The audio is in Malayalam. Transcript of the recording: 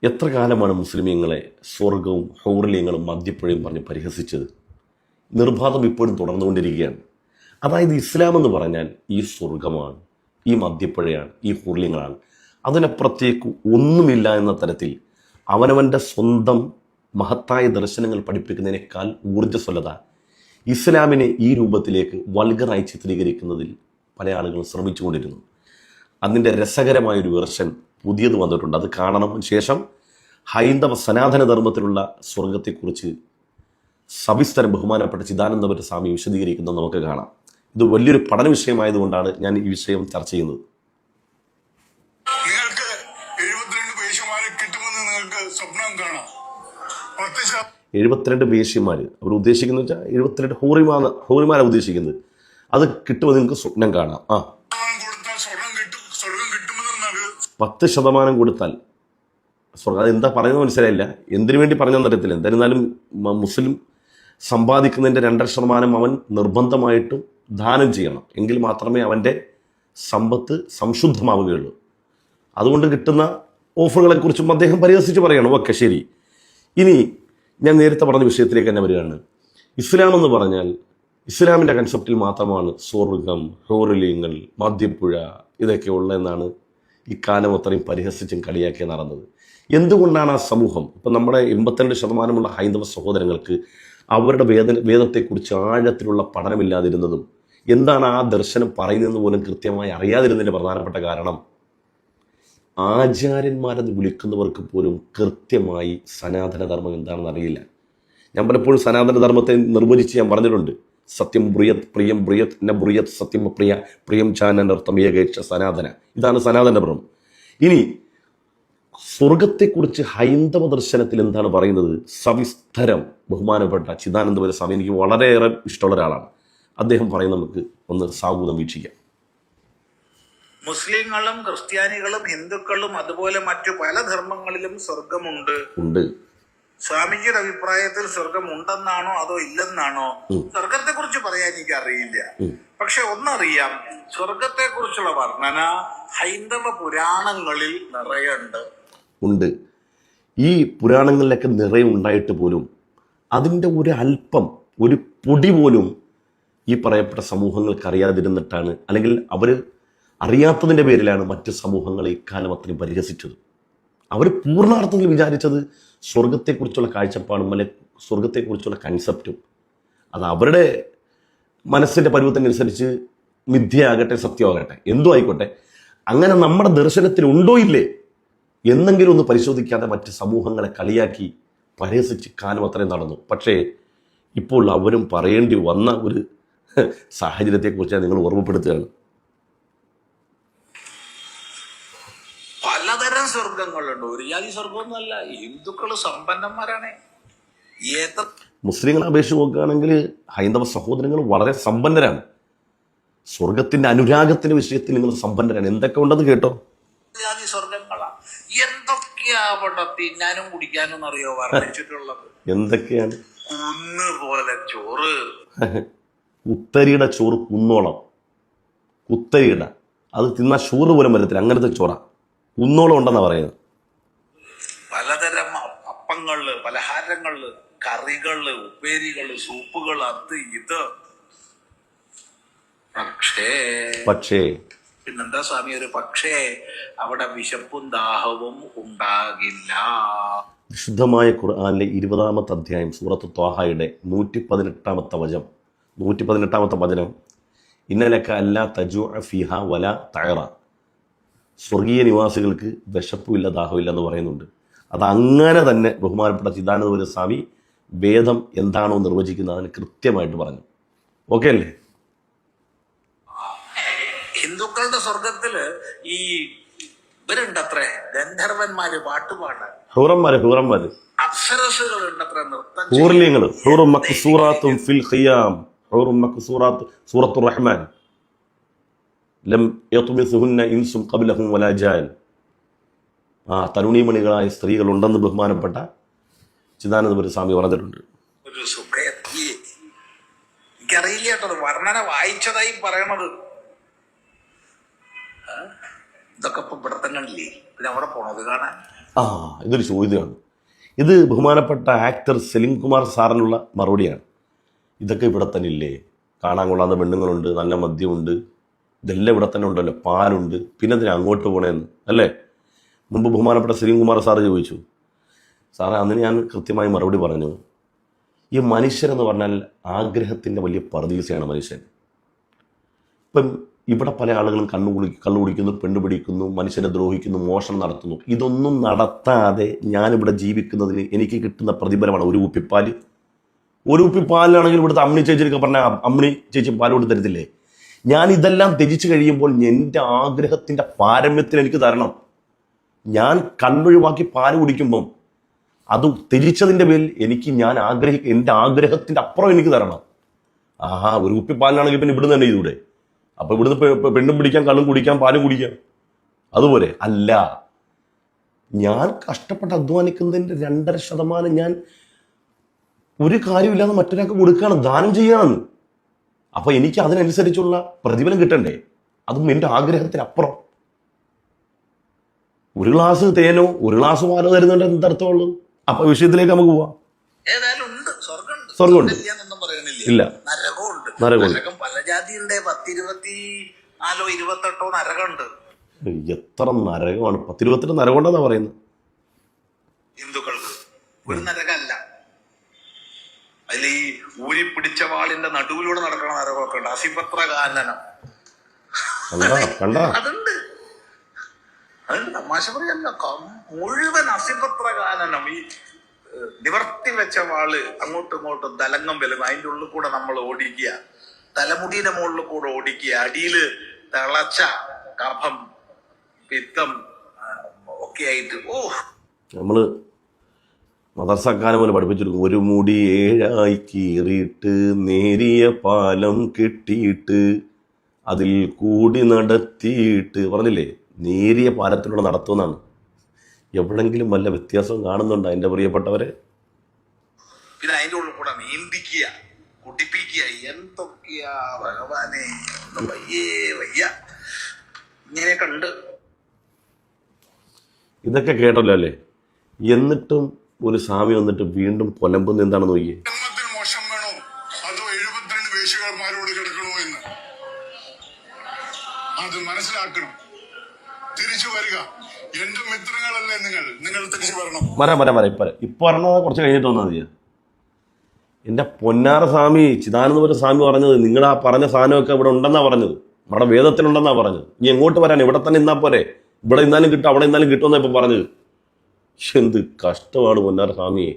എത്ര കാലമാണ് മുസ്ലിമീങ്ങളെ സ്വർഗവും ഹൗറിലിയങ്ങളും മദ്യപ്പുഴയും പറഞ്ഞ് പരിഹസിച്ചത്? നിർബാധം ഇപ്പോഴും തുടർന്നുകൊണ്ടിരിക്കുകയാണ്. അതായത് ഇസ്ലാം എന്ന് പറഞ്ഞാൽ ഈ സ്വർഗമാണ്, ഈ മദ്യപ്പുഴയാണ്, ഈ ഹൗറിലിയങ്ങളാണ്, അതിനപ്പുറത്തേക്ക് ഒന്നുമില്ല എന്ന തരത്തിൽ അവനവൻ്റെ സ്വന്തം മഹത്തായ ദർശനങ്ങൾ പഠിപ്പിക്കുന്നതിനേക്കാൾ ഊർജ്ജസ്വലത ഇസ്ലാമിനെ ഈ രൂപത്തിലേക്ക് വൾഗറായി ചിത്രീകരിക്കുന്നതിൽ പല ആളുകളും ശ്രമിച്ചുകൊണ്ടിരുന്നു. അതിൻ്റെ രസകരമായൊരു വെർഷൻ പുതിയത് വന്നിട്ടുണ്ട്. അത് കാണണം. ശേഷം ഹൈന്ദവ സനാതന ധർമ്മത്തിലുള്ള സ്വർഗത്തെക്കുറിച്ച് സവിസ്തരം ബഹുമാനപ്പെട്ട ചിദാനന്ദപുര സ്വാമി വിശദീകരിക്കുന്നത് നമുക്ക് കാണാം. ഇത് വലിയൊരു പഠന വിഷയമായതുകൊണ്ടാണ് ഞാൻ ഈ വിഷയം ചർച്ച ചെയ്യുന്നത്. നിങ്ങൾക്ക് 72 വേശ്യമാരെ കിട്ടുമെന്ന് നിങ്ങൾക്ക് സ്വപ്നം കാണാം. 72 വേശ്യമാർ അവർ ഉദ്ദേശിക്കുന്നത് വെച്ചാൽ 72 ഹോറിമാരെ ഉദ്ദേശിക്കുന്നത്. അത് കിട്ടുമെന്ന് നിങ്ങൾക്ക് സ്വപ്നം കാണാം. 10% കൊടുത്താൽ സ്വർഗം. അതെന്താ പറയുന്നത് മനസ്സിലായില്ല, എന്തിനു വേണ്ടി പറഞ്ഞെന്ന് അറിയത്തില്ല. എന്തായിരുന്നാലും മുസ്ലിം സമ്പാദിക്കുന്നതിൻ്റെ 2.5% അവൻ നിർബന്ധമായിട്ടും ദാനം ചെയ്യണം, എങ്കിൽ മാത്രമേ അവൻ്റെ സമ്പത്ത് സംശുദ്ധമാവുകയുള്ളൂ. അതുകൊണ്ട് കിട്ടുന്ന ഓഫറുകളെക്കുറിച്ചും അദ്ദേഹം പരിഹസിച്ച് പറയണം. ഓക്കെ, ശരി. ഇനി ഞാൻ നേരത്തെ പറഞ്ഞ വിഷയത്തിലേക്ക് തന്നെ വരികയാണ്. ഇസ്ലാം എന്ന് പറഞ്ഞാൽ ഇസ്ലാമിൻ്റെ കൺസെപ്റ്റിൽ മാത്രമാണ് സ്വർഗം, ഹൗറിലിയങ്ങൾ, മദ്യപ്പുഴ ഇതൊക്കെ ഉള്ളതെന്നാണ് ഇക്കാലം അത്രയും പരിഹസിച്ചും കളിയാക്കി നടന്നത്. എന്തുകൊണ്ടാണ് ആ സമൂഹം, ഇപ്പം നമ്മുടെ 82% ഹൈന്ദവ സഹോദരങ്ങൾക്ക് അവരുടെ വേദത്തെക്കുറിച്ച് ആഴത്തിലുള്ള പഠനമില്ലാതിരുന്നതും എന്താണ് ആ ദർശനം പറയുന്നതെന്ന് പോലും കൃത്യമായി അറിയാതിരുന്നതിൻ്റെ പ്രധാനപ്പെട്ട കാരണം ആചാര്യന്മാരെന്ന് വിളിക്കുന്നവർക്ക് പോലും കൃത്യമായി സനാതനധർമ്മം എന്താണെന്ന് അറിയില്ല. ഞാൻ പലപ്പോഴും സനാതനധർമ്മത്തെ നിർവചിച്ച് ഞാൻ പറഞ്ഞിട്ടുണ്ട്. സത്യം ബ്രിയത് പ്രിയം ബ്രിയത് ന ബ്രിയത് സത്യം പ്രിയ പ്രിയം ചാനർത്ഥം ഏകേക്ഷ സനാതന. ഇതാണ് സനാതനധർമ്മം. ഇനി സ്വർഗത്തെക്കുറിച്ച് ഹൈന്ദവ ദർശനത്തിൽ എന്താണ് പറയുന്നത്? സവിസ്തരം ബഹുമാനപ്പെട്ട ചിദാനന്ദപുര സ്വാമി എനിക്ക് വളരെയേറെ ഇഷ്ടമുള്ള ഒരാളാണ്. അദ്ദേഹം പറയുന്നത് നമുക്ക് ഒന്ന് സാഗൂതം വീക്ഷിക്കാം. മുസ്ലിങ്ങളും ക്രിസ്ത്യാനികളും ഹിന്ദുക്കളും അതുപോലെ മറ്റു പല ധർമ്മങ്ങളിലും സ്വർഗമുണ്ട്. സ്വാമിജിയുടെ അഭിപ്രായത്തിൽ സ്വർഗം ഉണ്ടെന്നാണോ അതോ ഇല്ലെന്നാണോ? സ്വർഗത്തെ കുറിച്ച് പറയാൻ എനിക്ക് അറിയില്ല. പക്ഷെ ഒന്നറിയാം, സ്വർഗത്തെ കുറിച്ചുള്ള വർണ്ണന ഹൈന്ദവ പുരാണങ്ങളിൽ നിറയുണ്ട്. ഈ പുരാണങ്ങളിലൊക്കെ നിറയുണ്ടായിട്ട് പോലും അതിൻ്റെ ഒരു അല്പം, ഒരു പൊടി പോലും ഈ പറയപ്പെട്ട സമൂഹങ്ങൾക്ക് അറിയാതിരുന്നിട്ടാണ്, അല്ലെങ്കിൽ അവർ അറിയാത്തതിൻ്റെ പേരിലാണ് മറ്റ് സമൂഹങ്ങളെ ഇക്കാലം അത്രയും പരിഹസിച്ചത്. അവർ പൂർണ്ണാർത്ഥത്തിൽ വിചാരിച്ചത് സ്വർഗത്തെക്കുറിച്ചുള്ള കാഴ്ചപ്പാടും അല്ലെ സ്വർഗത്തെക്കുറിച്ചുള്ള കൺസെപ്റ്റും അത് അവരുടെ മനസ്സിൻ്റെ പരുവത്തിനനുസരിച്ച് മിഥ്യയാകട്ടെ സത്യമാകട്ടെ എന്തോ ആയിക്കോട്ടെ, അങ്ങനെ നമ്മുടെ ദർശനത്തിൽ ഉണ്ടോ ഇല്ലേ എന്നെങ്കിലും ഒന്ന് പരിശോധിക്കാതെ മറ്റ് സമൂഹങ്ങളെ കളിയാക്കി പരിഹസിച്ച് കാലം അത്രയും നടന്നു. പക്ഷേ ഇപ്പോൾ അവരും പറയേണ്ടി വന്ന ഒരു സാഹചര്യത്തെക്കുറിച്ച് നിങ്ങൾ ഓർമ്മപ്പെടുത്തുകയാണ്. പലതരം സ്വർഗങ്ങളുണ്ട്. ഒരു ജാതി സ്വർഗമൊന്നുമല്ല. ഹിന്ദുക്കള് സമ്പന്നന്മാരാണ്. മുസ്ലിങ്ങളെ അപേക്ഷിച്ച് നോക്കുകയാണെങ്കിൽ ഹൈന്ദവ സഹോദരങ്ങൾ വളരെ സമ്പന്നരാണ്. സ്വർഗത്തിന്റെ അനുരാഗത്തിന്റെ വിഷയത്തിൽ നിങ്ങൾ സമ്പന്നരാണ്. എന്തൊക്കെ ഉണ്ടെന്ന് കേട്ടോ. ജാതി സ്വർഗങ്ങളാ. എന്തൊക്കെയാ അവിടെ തിന്നാനും കുടിക്കാനും അറിയോ വർണ്ണിച്ചിട്ടുള്ളത്? എന്തൊക്കെയാണ്? കുന്ന് പോലെ ചോറ്, കുത്തരിയുടെ ചോറ് കുന്നോളം. കുത്തരിയുടെ അത് തിന്നാ ചോറ് പോലും വരത്തില്ല, അങ്ങനത്തെ ചോറ കുന്നോളം ഉണ്ടെന്നാ പറയുന്നത്. പലതരം അപ്പങ്ങള്, പലഹാരങ്ങള്, കറികള്, ഉപ്പേരികള്, സൂപ്പുകൾ, അത് ഇത്. പക്ഷേ പിന്നെന്താ സ്വാമി ഒരു പക്ഷേ? അവിടെ വിശപ്പും ദാഹവും ഉണ്ടാകില്ല. വിശുദ്ധമായ ഖുർആനിലെ 20-ാമത്തെ അധ്യായം സൂറത്ത് ത്വാഹയുടെ 118-ാമത്തെ വചനം ഇന്നലക അല്ലാ തജൂഅ ഫീഹ വലാ തഅറ. സ്വർഗീയ നിവാസികൾക്ക് വിശപ്പുമില്ല ദാഹമില്ല എന്ന് പറയുന്നുണ്ട്. അത് അങ്ങനെ തന്നെ ബഹുമാനപ്പെട്ട ചിദാനന്ദപുര സ്വാമി വേദം എന്താണോ നിർവചിക്കുന്നത് അതിന് കൃത്യമായിട്ട് പറഞ്ഞു. ഓക്കെ അല്ലേ? ഹിന്ദുക്കളുടെ സ്വർഗത്തില് ഈ ഇവരുണ്ടത്രേ, ഗന്ധർവന്മാര് പാട്ടുപാടാൻ, ഹൂറന്മാര് അപ്സരസുകൾ ഉണ്ടത്രേ, നൃത്തം, ഹൂറിലിയങ്ങൾ, ഹൂറും മഖ്സൂറാത്തും ഫിൽ ഖിയാം, ഹൂറും മഖ്സൂറാത്ത്, സൂറത്തുർ റഹ്മാൻ, ലം യത്മിസുഹുന്ന ഇൻസും ഖബ്ലഹും വലാ ജാൻ. തരുണീമണികളായ സ്ത്രീകൾ ഉണ്ടെന്ന് ബഹുമാനപ്പെട്ട ചിദാനന്ദപുര സ്വാമി പറഞ്ഞിട്ടുണ്ട്. ഒരു സുഖയത്തി എനിക്കറിയില്ല കേട്ടോ, വർണ്ണന വായിച്ചതായി പറയണത്. ഇതൊക്കെ ഇപ്പൊ ഇവിടെ തന്നെ ഇല്ലേ? പിന്നെ അവിടെ പോണത് കാണാൻ ഇതൊരു ചോദ്യമാണ്. ഇത് ബഹുമാനപ്പെട്ട ആക്ടർ സലിം കുമാർ സാറിനുള്ള മറുപടിയാണ്. ഇതൊക്കെ ഇവിടെ തന്നെ ഇല്ലേ? കാണാൻ കൊള്ളാത്ത പെണ്ണുങ്ങളുണ്ട്, നല്ല മദ്യമുണ്ട്, ഇതെല്ലാം ഇവിടെ തന്നെ ഉണ്ടല്ലോ, പാലുണ്ട്, പിന്നെ അതിന് അങ്ങോട്ട് പോണേന്ന് അല്ലേ? മുമ്പ് ബഹുമാനപ്പെട്ട സലിം കുമാർ സാറ് ചോദിച്ചു. സാറേ, അന്ന് ഞാൻ കൃത്യമായി മറുപടി പറഞ്ഞു. ഈ മനുഷ്യരെന്ന് പറഞ്ഞാൽ ആഗ്രഹത്തിൻ്റെ വലിയ പറുദീസയാണ് മനുഷ്യൻ. ഇപ്പം ഇവിടെ പല ആളുകളും കള്ളു കുടിക്കുന്നു, പെണ്ണ് പിടിക്കുന്നു, മനുഷ്യനെ ദ്രോഹിക്കുന്നു, മോഷണം നടത്തുന്നു. ഇതൊന്നും നടത്താതെ ഞാനിവിടെ ജീവിക്കുന്നതിന് എനിക്ക് കിട്ടുന്ന പ്രതിഫലമാണ് ഒരു കുപ്പിപ്പാൽ. ഒരു കുപ്പിപ്പാലിനാണെങ്കിൽ ഇവിടുത്തെ അമ്മിണി ചേച്ചിയൊക്കെ പറഞ്ഞാൽ അമ്മിണി ചേച്ചി പാൽ കൊണ്ട് തരത്തില്ലേ? ഞാൻ ഇതെല്ലാം ത്യജിച്ച് കഴിയുമ്പോൾ എൻ്റെ ആഗ്രഹത്തിൻ്റെ പാരമ്യത്തിന് എനിക്ക് തരണം. ഞാൻ കണ്ണൊഴിവാക്കി പാല് കുടിക്കുമ്പം അത് ത്യജിച്ചതിൻ്റെ പേരിൽ എനിക്ക് എൻ്റെ ആഗ്രഹത്തിൻ്റെ അപ്പുറം എനിക്ക് തരണം. ഒരു കുപ്പിപ്പാലിനാണെങ്കിൽ പിന്നെ ഇവിടുന്ന് തന്നെ ചെയ്തൂടെ? അപ്പോൾ ഇവിടുന്ന് പെണ്ണും പിടിക്കാം, കള്ളും കുടിക്കാം, പാലും കുടിക്കാം. അതുപോലെ അല്ല, ഞാൻ കഷ്ടപ്പെട്ട് അധ്വാനിക്കുന്നതിൻ്റെ 2.5% ഞാൻ ഒരു കാര്യമില്ലാതെ മറ്റൊരാൾക്ക് കൊടുക്കുകയാണ്, ദാനം ചെയ്യുകയാണ്. അപ്പോൾ എനിക്ക് അതിനനുസരിച്ചുള്ള പ്രതിഫലം കിട്ടണ്ടേ? അതും എൻ്റെ ആഗ്രഹത്തിനപ്പുറം. ഒരു ഗ്ലാസ് തേനോ ഒരു ഗ്ലാസ് പാലോ തരുന്നുണ്ട് എന്തർത്ഥമുള്ളൂ? അപ്പൊ വിഷയത്തിലേക്ക് നമുക്ക് പോവാം. ഏതായാലും ഉണ്ട്, സ്വർഗമുണ്ട്, ഇല്ല, നരകമുണ്ട്. നരകം പല ജാതിയുണ്ട്, 10, 24, 28 നരകമുണ്ട്. എത്ര നരകമാണ്? 10, 28 നരകമുണ്ടെന്നാ പറയുന്നത്. ഹിന്ദുക്കൾക്ക് ഒരു നരകമല്ല. അതിൽ ഈ ഊരിപ്പിടിച്ച വാളിന്റെ നടുവിലൂടെ നടക്കണ നരകമൊക്കെ ഉണ്ട്. അസിപത്ര കാനനം അതുണ്ട്. അത് തമാശ പറയല്ല, മുഴുവൻ അസിപത്ര കാനനം. ഈ നിവർത്തി വെച്ച വാള് അങ്ങോട്ടും ഇങ്ങോട്ടും തലങ്ങം വലുത്, അതിൻ്റെ ഉള്ളിൽ കൂടെ നമ്മൾ ഓടിക്കുക, തലമുടിയുടെ മുകളിൽ കൂടെ ഓടിക്കുക, അടിയില് തിളച്ച കഫം പിത്തം ഒക്കെ ആയിട്ട് നമ്മള് മദർസക്കാലം പോലെ പഠിപ്പിച്ചെടുക്കും. ഒരു മുടി 7 കീറിയിട്ട് നേരിയ പാലം കെട്ടിയിട്ട് അതിൽ കൂടി നടത്തിയിട്ട് പറഞ്ഞില്ലേ, നേരിയ പാലത്തിലൂടെ നടത്തുമെന്നാണ്. എവിടെങ്കിലും വല്ല വ്യത്യാസവും കാണുന്നുണ്ടോ എൻ്റെ പ്രിയപ്പെട്ടവരെ? പിന്നെ അതിൻ്റെ ഉള്ളിൽ കൂടെ നീന്തിക്കുക, കുടിപ്പിക്കുക, എന്തൊക്കെയാ ഭഗവാനെ, വയ്യ ഇങ്ങനെയൊക്കെ ഉണ്ട്. ഇതൊക്കെ കേട്ടല്ലോ അല്ലേ? എന്നിട്ടും ഒരു സ്വാമി വന്നിട്ട് വീണ്ടും പൊലമ്പുന്ന എന്താണെന്ന് നോക്കിയേ. ജന്മത്തിൽ മോശം വേണോ അതോ 72 വേശ്യകന്മാരോട് കിടക്കണോ എന്ന് അത് മനസ്സിലാക്കണം. തിരിച്ചു വരിക. എന്റെ മിത്രങ്ങളല്ലേ നിങ്ങൾ തിരിച്ചു വരണം. വരാം. ഇപ്പൊ പറഞ്ഞത് കുറച്ച് കഴിഞ്ഞിട്ട് വന്നാൽ മതിയാ. എൻ്റെ പൊന്നാറ സ്വാമി ചിദാനന്ദപുര സ്വാമി പറഞ്ഞത്, നിങ്ങൾ ആ പറഞ്ഞ സാധനമൊക്കെ ഇവിടെ ഉണ്ടെന്നാ പറഞ്ഞത്, നമ്മുടെ വേദത്തിലുണ്ടെന്നാ പറഞ്ഞത്. ഇനി എങ്ങോട്ട് വരാൻ? ഇവിടെ തന്നെ ഇന്നാ പോരെ? ഇവിടെ ഇന്നാലും കിട്ടും, അവിടെ ഇന്നാലും കിട്ടുമെന്നാ ഇപ്പൊ പറഞ്ഞത്. എന്ത് കഷ്ടമാണ് പൊന്നാറ സ്വാമിയെ.